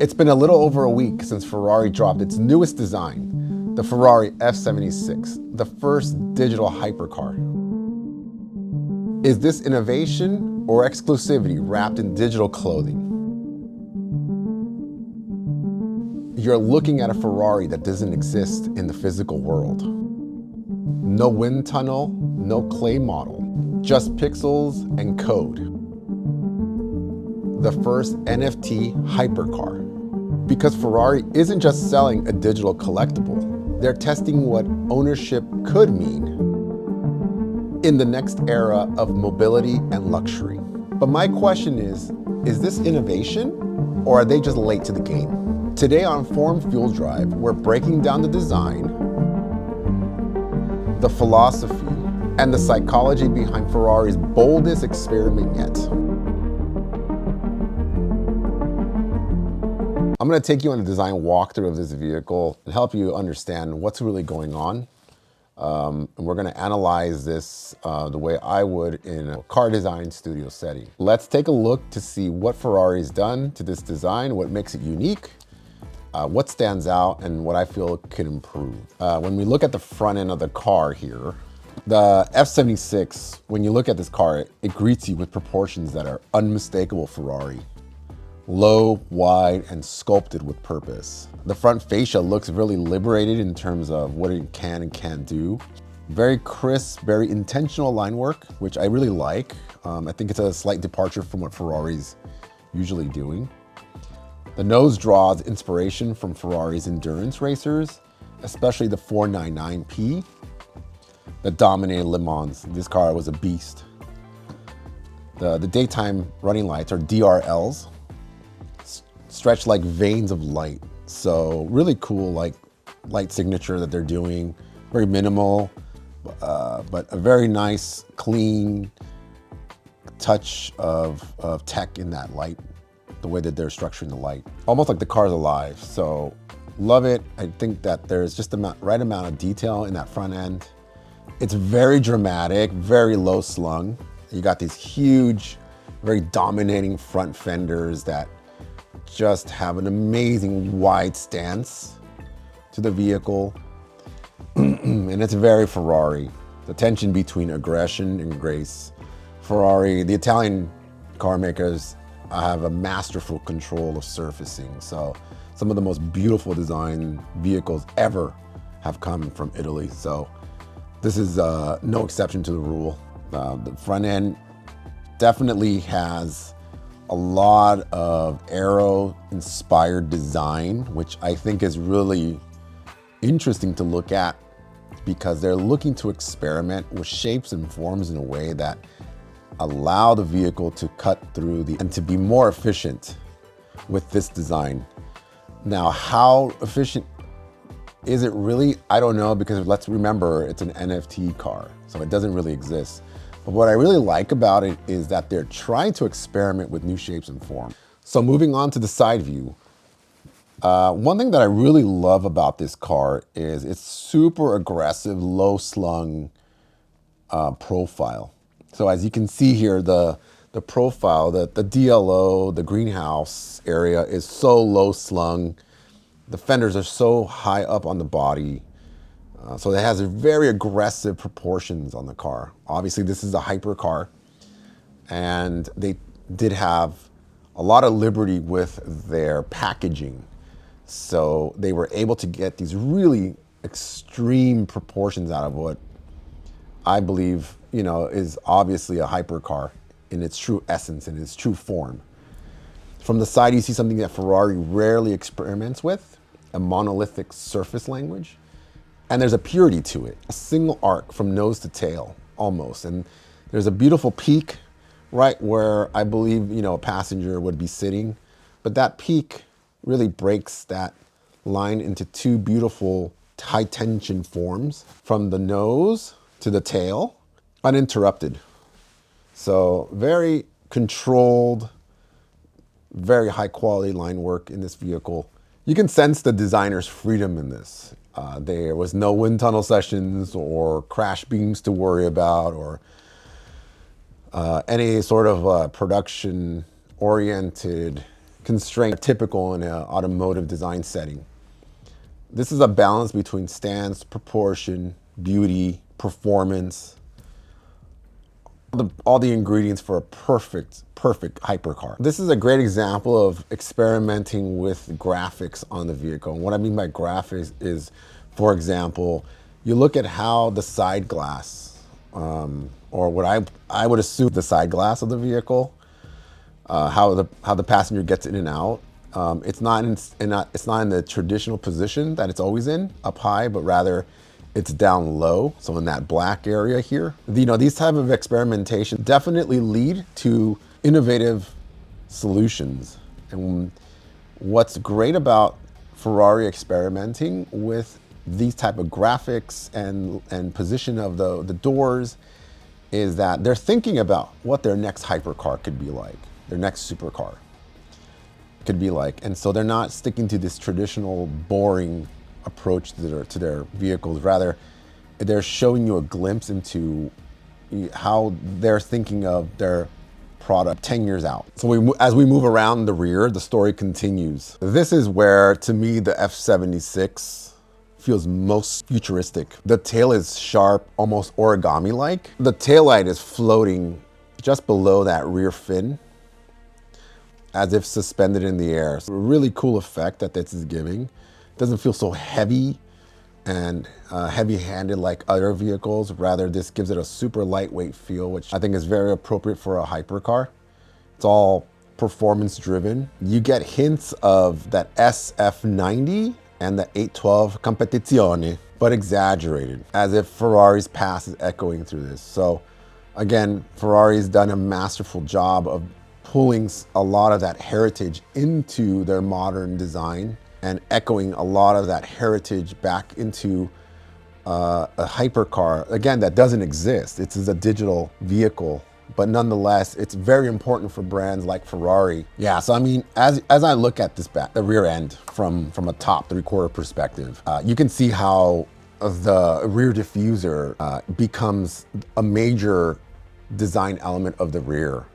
It's been a little over a week since Ferrari dropped its newest design, the Ferrari F76, the first digital hypercar. Is this innovation or exclusivity wrapped in digital clothing? You're looking at a Ferrari that doesn't exist in the physical world. No wind tunnel, no clay model, just pixels and code. The first NFT hypercar. Because Ferrari isn't just selling a digital collectible, they're testing what ownership could mean in the next era of mobility and luxury. But my question is this innovation or are they just late to the game? Today on FormFuel Drive, we're breaking down the design, the philosophy, and the psychology behind Ferrari's boldest experiment yet. I'm going to take you on a design walkthrough of this vehicle and help you understand what's really going on. And we're going to analyze this the way I would in a car design studio setting. Let's take a look to see what Ferrari's done to this design, what makes it unique, what stands out, and what I feel can improve. When we look at the front end of the car here, the F76, when you look at this car, it greets you with proportions that are unmistakable Ferrari. Low, wide, and sculpted with purpose. The front fascia looks really liberated in terms of what it can and can't do. Very crisp, very intentional line work, which I really like. I think it's a slight departure from what Ferrari's usually doing. The nose draws inspiration from Ferrari's endurance racers, especially the 499P that dominated Le Mans. This car was a beast. The daytime running lights are DRLs, stretched like veins of light. So really cool, like light signature that they're doing. Very minimal, but a very nice, clean touch of tech in that light, the way that they're structuring the light. Almost like the car's alive. So love it. I think that there's just the right amount of detail in that front end. It's very dramatic, very low slung. You got these huge, very dominating front fenders that just have an amazing wide stance to the vehicle. And it's very Ferrari. The tension between aggression and grace. Ferrari, the Italian car makers have a masterful control of surfacing. So some of the most beautiful design vehicles ever have come from Italy. So this is no exception to the rule. The front end definitely has a lot of aero-inspired design, which I think is really interesting to look at because they're looking to experiment with shapes and forms in a way that allow the vehicle to cut through and to be more efficient with this design. Now, how efficient is it really? I don't know, because let's remember it's an NFT car, so it doesn't really exist. But what I really like about it is that they're trying to experiment with new shapes and form. So moving on to the side view, one thing that I really love about this car is its super aggressive, low slung profile. So as you can see here, the profile, the DLO, the greenhouse area is so low slung. The fenders are so high up on the body. So it has very aggressive proportions on the car. Obviously, this is a hypercar, and they did have a lot of liberty with their packaging. So they were able to get these really extreme proportions out of what I believe, is obviously a hypercar in its true essence, in its true form. From the side, you see something that Ferrari rarely experiments with, a monolithic surface language. And there's a purity to it, a single arc from nose to tail, almost. And there's a beautiful peak right where I believe, a passenger would be sitting. But that peak really breaks that line into two beautiful high tension forms from the nose to the tail, uninterrupted. So very controlled, very high quality line work in this vehicle. You can sense the designer's freedom in this. There was no wind tunnel sessions or crash beams to worry about, or any sort of production oriented constraint typical in an automotive design setting. This is a balance between stance, proportion, beauty, performance, all the ingredients for a perfect hypercar. This is a great example of experimenting with graphics on the vehicle. And what I mean by graphics is, for example, you look at how the side glass, or what I would assume the side glass of the vehicle, how the passenger gets in and out. It's not in the traditional position that it's always in, up high, but rather it's down low. So in that black area here, these type of experimentation definitely lead to innovative solutions. And what's great about Ferrari experimenting with these type of graphics and position of the doors is that they're thinking about what their next hypercar could be like, their next supercar could be like. And so they're not sticking to this traditional boring approach to their vehicles. Rather, they're showing you a glimpse into how they're thinking of their product 10 years out. So as we move around the rear, the story continues. This is where, to me, the F76 feels most futuristic. The tail is sharp, almost origami-like. The taillight is floating just below that rear fin, as if suspended in the air. So a really cool effect that this is giving. It doesn't feel so heavy and heavy-handed like other vehicles. Rather, this gives it a super lightweight feel, which I think is very appropriate for a hypercar. It's all performance-driven. You get hints of that SF90 and the 812 Competizione, but exaggerated, as if Ferrari's past is echoing through this. So again, Ferrari's done a masterful job of pulling a lot of that heritage into their modern design and echoing a lot of that heritage back into a hypercar, again, that doesn't exist. It's a digital vehicle, but nonetheless, it's very important for brands like Ferrari. Yeah, so I mean, as I look at this the rear end from a top three-quarter perspective, you can see how the rear diffuser becomes a major design element of the rear.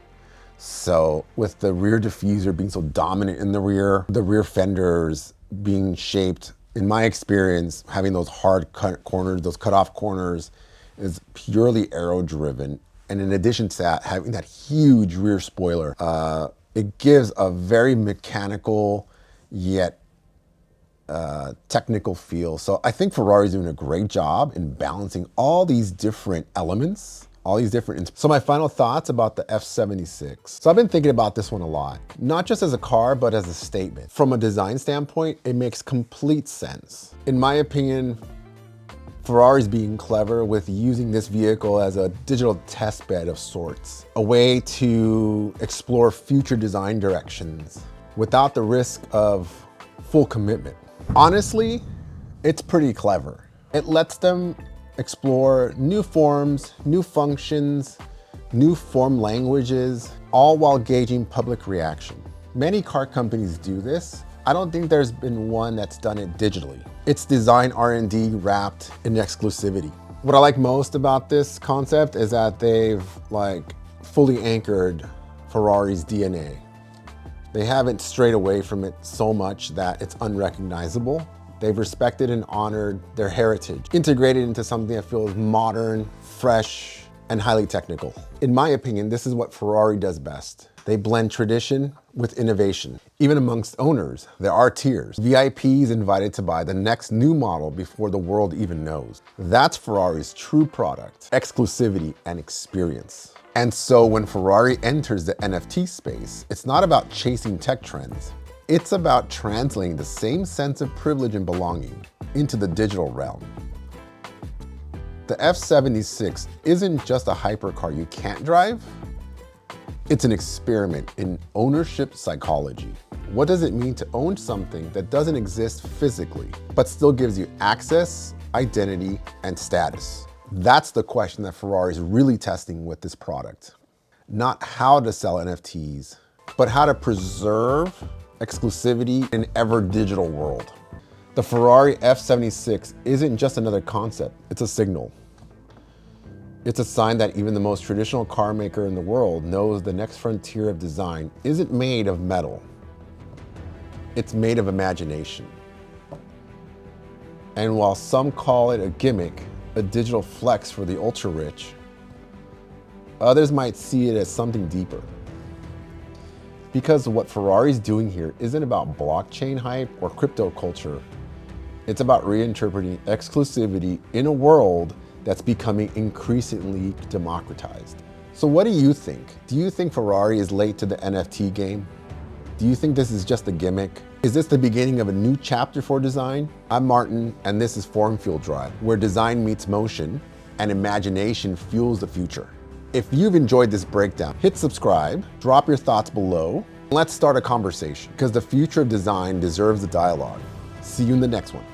So with the rear diffuser being so dominant in the rear fenders being shaped, in my experience, having those hard corners, those cut-off corners, is purely aero-driven. And in addition to that, having that huge rear spoiler, it gives a very mechanical yet technical feel. So I think Ferrari's doing a great job in balancing all these different elements. So my final thoughts about the F76. So I've been thinking about this one a lot, not just as a car, but as a statement. From a design standpoint, it makes complete sense. In my opinion, Ferrari's being clever with using this vehicle as a digital test bed of sorts, a way to explore future design directions without the risk of full commitment. Honestly, it's pretty clever. It lets them explore new forms, new functions, new form languages, all while gauging public reaction. Many car companies do this. I don't think there's been one that's done it digitally. It's design R&D wrapped in exclusivity. What I like most about this concept is that they've fully anchored Ferrari's DNA. They haven't strayed away from it so much that it's unrecognizable. They've respected and honored their heritage, integrated into something that feels modern, fresh, and highly technical. In my opinion, this is what Ferrari does best. They blend tradition with innovation. Even amongst owners, there are tiers. VIPs invited to buy the next new model before the world even knows. That's Ferrari's true product, exclusivity and experience. And so when Ferrari enters the NFT space, it's not about chasing tech trends. It's about translating the same sense of privilege and belonging into the digital realm. The F76 isn't just a hypercar you can't drive. It's an experiment in ownership psychology. What does it mean to own something that doesn't exist physically, but still gives you access, identity, and status? That's the question that Ferrari is really testing with this product. Not how to sell NFTs, but how to preserve exclusivity in an ever digital world. The Ferrari F76 isn't just another concept, it's a signal. It's a sign that even the most traditional car maker in the world knows the next frontier of design isn't made of metal. It's made of imagination. And while some call it a gimmick, a digital flex for the ultra-rich, others might see it as something deeper. Because what Ferrari's doing here isn't about blockchain hype or crypto culture. It's about reinterpreting exclusivity in a world that's becoming increasingly democratized. So what do you think? Do you think Ferrari is late to the NFT game? Do you think this is just a gimmick? Is this the beginning of a new chapter for design? I'm Martin, and this is FormFuel Drive, where design meets motion and imagination fuels the future. If you've enjoyed this breakdown, hit subscribe, drop your thoughts below. Let's start a conversation, because the future of design deserves a dialogue. See you in the next one.